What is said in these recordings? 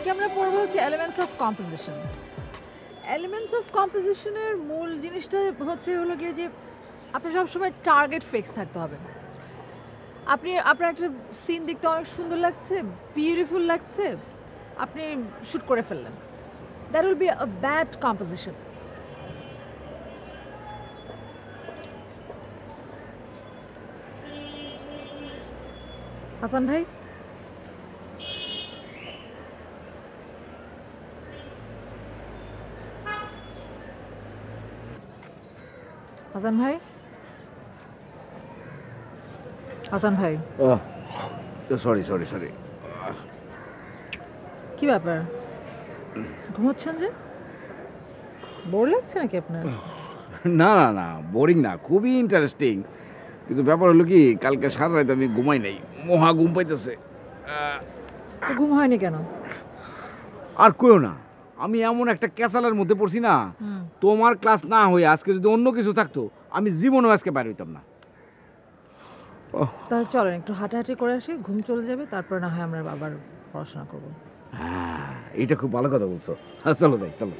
আজকে আমরা পড়বো হচ্ছে elements of composition. Elements of কম্পোজিশনের মূল জিনিসটা হলো গিয়ে যে আপনার সবসময় টার্গেট ফিক্স থাকতে হবে। আপনার একটা সিন দেখতে অনেক সুন্দর লাগছে, বিউটিফুল লাগছে, আপনি শ্যুট করে ফেললেন, that will be a bad composition. Hasan ভাই, হাসান ভাই, হাসান ভাই, সরি সরি সরি। কি ব্যাপার, ঘুমোচ্ছেন যে? বোর লাগছে নাকি আপনার? না না না, বোরিং না, খুবই ইন্টারেস্টিং। কিন্তু ব্যাপার হলো কি, কালকে সারা রাত আমি ঘুমাই নাই, মহা ঘুম পাইতেছে। তো ঘুম হয়নি কেন? আর কইও না, আমি এমন একটা ক্যাসালের মধ্যে পড়ছি না, তোমার ক্লাস না হয়ে আজকে যদি অন্য কিছু থাকতো আমি জীবনেও আজকে বাইরে হইতাম না। তাহলে চলেন একটু হাঁটাহাঁটি করে আসি, ঘুম চলে যাবে, তারপর না হয় আমরা আবার পড়াশোনা করবো। হ্যাঁ, এটা খুব ভালো কথা বলছো। চলো যাই, চলো।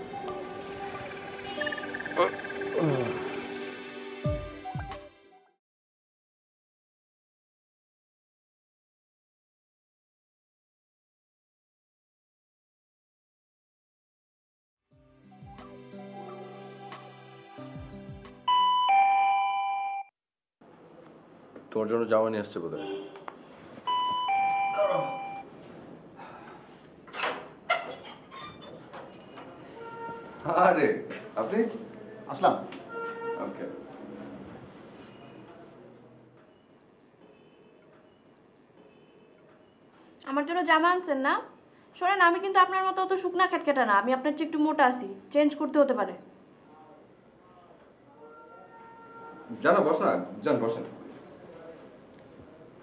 তোমার জন্য জামা নিয়ে আসছে বোধহয়। আরে আপনি আসলাম। ওকে। আমার জন্য জামা আনছেন না? শোনেন, আমি কিন্তু আপনার মতো অত শুকনা খ্যাটখ্যাটা না, আমি আপনার চেয়ে একটু মোটা আছি, চেঞ্জ করতে হতে পারে। জানো বস না, যান বসেন।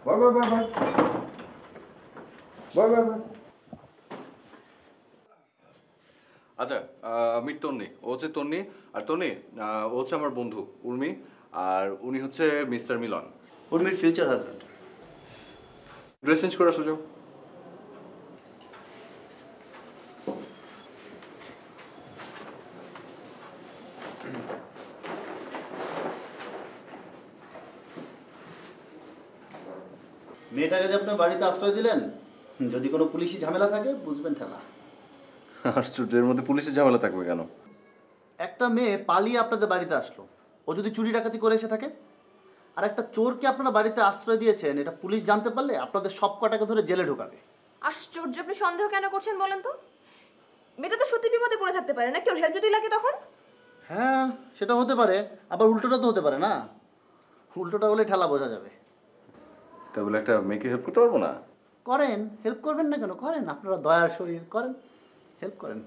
Bye bye bye bye bye bye bye. আচ্ছা, আমি তন্নি, ও হচ্ছে তন্নি, আর তন্নি ও হচ্ছে আমার বন্ধু উর্মি, আর উনি হচ্ছে মিস্টার মিলন, উর্মির ফিউচার হাজব্যান্ড। ড্রেস চেঞ্জ করে আসো যাও। মেয়েটাকে যে আপনার বাড়িতে আশ্রয় দিলেন, যদি কোনো পুলিশি ঝামেলা থাকে বুঝবেন ঠেলা। আশ্চর্যের মধ্যে পুলিশের ঝামেলা থাকবে কেন? একটা মেয়ে পালিয়ে আপনাদের বাড়িতে আসলো, ও যদি চুরি ডাকাতি করে এসে থাকে, আর একটা চোরকে আপনারা বাড়িতে আশ্রয় দিয়েছেন, এটা পুলিশ জানতে পারলে আপনাদের সব কটাকে ধরে জেলে ঢোকাবে। আশ্চর্য, আপনি সন্দেহ কেন করছেন বলেন তো? মেয়েটা তো সত্যি বিপদে পড়ে থাকতে পারে না, কেউ হেল্প যদি লাগে তখন? হ্যাঁ, সেটা হতে পারে, আবার উল্টোটা তো হতে পারে না। উল্টোটা হলে ঠেলা বোঝা যাবে। তাই বলে একটা মেয়েকে হেল্প করতে পারবো না? করেন, হেল্প করবেন না কেন? করেন, আপনারা দয়ার শরীর, করেন, হেল্প করেন।